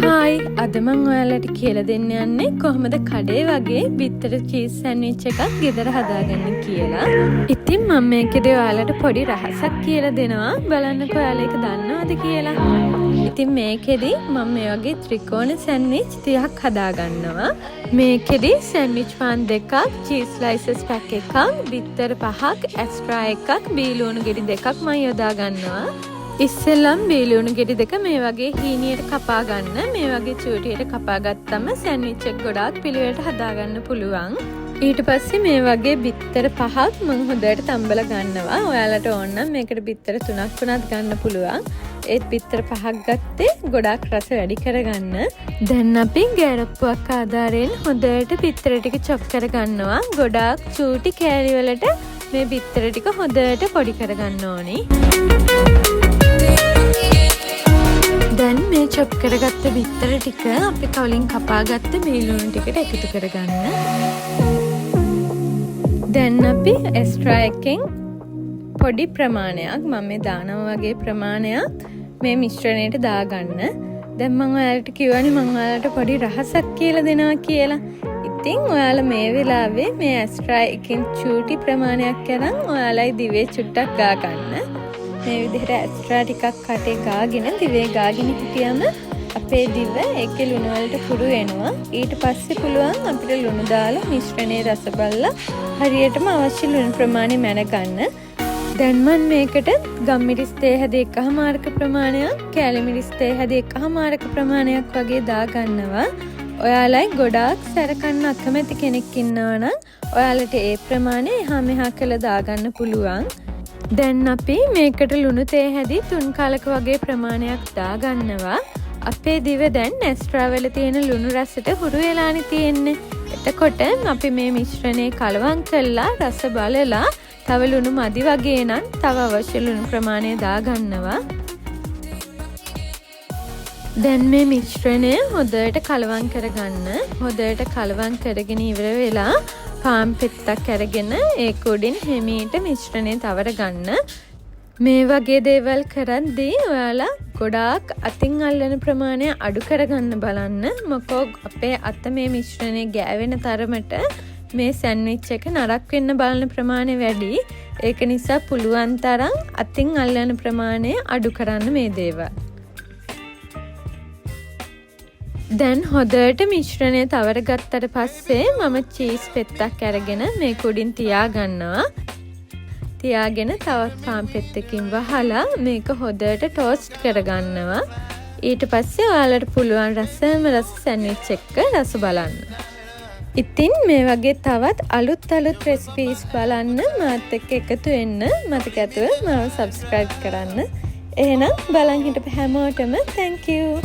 Hi අද මම ඔයාලට කියලා දෙන්න යන්නේ කොහොමද කඩේ වගේ බිත්තර චීස් සෑන්ඩ්විච් එකක් ගෙදර හදාගන්න කියලා. ඉතින් මම මේකේදී ඔයාලට පොඩි රහසක් කියලා දෙනවා. බලන්නකෝ ඔයාලා ඒක දන්නවද කියලා. ඉතින් මේකේදී මම මේ වගේ ත්‍රිකෝණ සෑන්ඩ්විච් 30ක් හදාගන්නවා. මේකේදී සෑන්ඩ්විච් පාන් දෙකක්, චීස් ස්ලයිසස් පැක් එකක්, බිත්තර 5ක්, එක්ස්ට්‍රා එකක්, බීලුණු ගෙඩි දෙකක් මම යොදා ගන්නවා. ඉස්සෙල්ලම් බීලුණු ගෙඩි දෙක මේ වගේ හීනියට කපා ගන්න. මේ වගේ චූටියට කපා ගත්තම සෑන්ඩ්විච් එක ගොඩාක් පිළිවෙලට හදාගන්න පුළුවන්. ඊට පස්සේ මේ වගේ බිත්තර 5ක් මම හොඳට තම්බලා ගන්නවා. ඔයාලට ඕන නම් මේකට බිත්තර 3ක් වුණත් ගන්න පුළුවන්. ඒත් බිත්තර 5ක් ගත්තේ ගොඩාක් රස වැඩි කරගන්න. දැන් අපි ගෑරප්පුවක් ආධාරයෙන් හොඳට බිත්තර ටික චොප් කරගන්නවා. ගොඩාක් චූටි කෑලි වලට මේ බිත්තර ටික හොඳට පොඩි කරගන්න ඕනි. දැන් මේ චොප් කරගත්ත බිත්තර ටික අපි කවලින් කපාගත්ත බීලුණු ටිකට එකතු කරගන්න. දැන් අපි එක්ස්ට්‍රා එකෙන් පොඩි ප්‍රමාණයක් මම මේ දානවා වගේ ප්‍රමාණයක් මේ මිශ්‍රණයට දාගන්න. දැන් මම ඔයාලට කිව්වනේ මම ඔයාලට පොඩි රහසක් කියලා දෙනවා කියලා. ඉතින් ඔයාලා මේ වෙලාවේ මේ එක්ස්ට්‍රා එකෙන් චූටි ප්‍රමාණයක් අරන් ඔයාලයි දිවේ චුට්ටක් ගා ගන්න. මේ විදිහට එක්ස්ට්‍රා ටිකක් කටේ ගාගෙන දිවේ ගාගෙන හිටියම අපේ දිව ඒකේ ලුණු වලට පුරු වෙනවා. ඊට පස්සේ පුළුවන් අපිට ලුණු දාලා මිශ්‍රණයේ රස බලලා හරියටම අවශ්‍ය ලුණු ප්‍රමාණය මැන ගන්න. දැන් මම මේකට ගම්මිරිස් තේ හැද 1/4 ප්‍රමාණයක්, කැලි මිරිස් තේ හැද 1/4 ප්‍රමාණයක් වගේ දා ගන්නවා. ඔයාලයි ගොඩාක් සැරකන්න අකමැති කෙනෙක් ඉන්නවා නම් ඔයාලට ඒ ප්‍රමාණය එහා මෙහා කරලා දාගන්න පුළුවන්. දැන් අපි මේකට ලුණු තේ හැදි 3 කලක වගේ ප්‍රමාණයක් දාගන්නවා. අපේ දිව දැන් එක්ස්ට්‍රා වල තියෙන ලුණු රසට හුරු වෙලානේ තියෙන්නේ. එතකොට අපි මේ මිශ්‍රණය කලවම් කරලා රස බලලා තව ලුණු මදි වගේ නම් තව අවශ්‍ය ලුණු ප්‍රමාණය දාගන්නවා. දැන් මේ මිශ්‍රණය හොඳට කලවම් කරගන්න. හොඳට කලවම් කරගෙන ඉවර වෙලා පාන් පෙත්තක් අරගෙන ඒක උඩින් හිමීට මිශ්‍රණය තවර ගන්න. මේ වගේ දේවල් කරද්දී ඔයාලා ගොඩාක් අතින් අල්ලන ප්‍රමාණය අඩු කරගන්න බලන්න. මොකෝ අපේ අත මේ මිශ්‍රණය ගෑවෙන තරමට මේ සෑන්ඩ්විච් එක නරක් වෙන්න බලන ප්‍රමාණය වැඩි. ඒක නිසා පුළුවන් තරම් අතින් අල්ලන ප්‍රමාණය අඩු කරන්න මේ දේවල්. දැන් හොඳට මිශ්‍රණය තවර ගත්තට පස්සේ මම චීස් පෙත්තක් අරගෙන මේක උඩින් තියාගන්නවා. තියාගෙන තවත් පාන් පෙත්තකින් වහලා මේක හොඳට ටෝස්ට් කරගන්නවා. ඊට පස්සේ ඔයාලට පුළුවන් රසම රස සෑන්ඩ්විච් එක රස බලන්න. ඉතින් මේ වගේ තවත් අලුත් රෙසිපීස් බලන්න මාත් එක්ක එකතු වෙන්න. මතක ඇතුව මාව සබ්ස්ක්‍රයිබ් කරන්න. එහෙනම් බලන් හිටපු හැමෝටම thank you.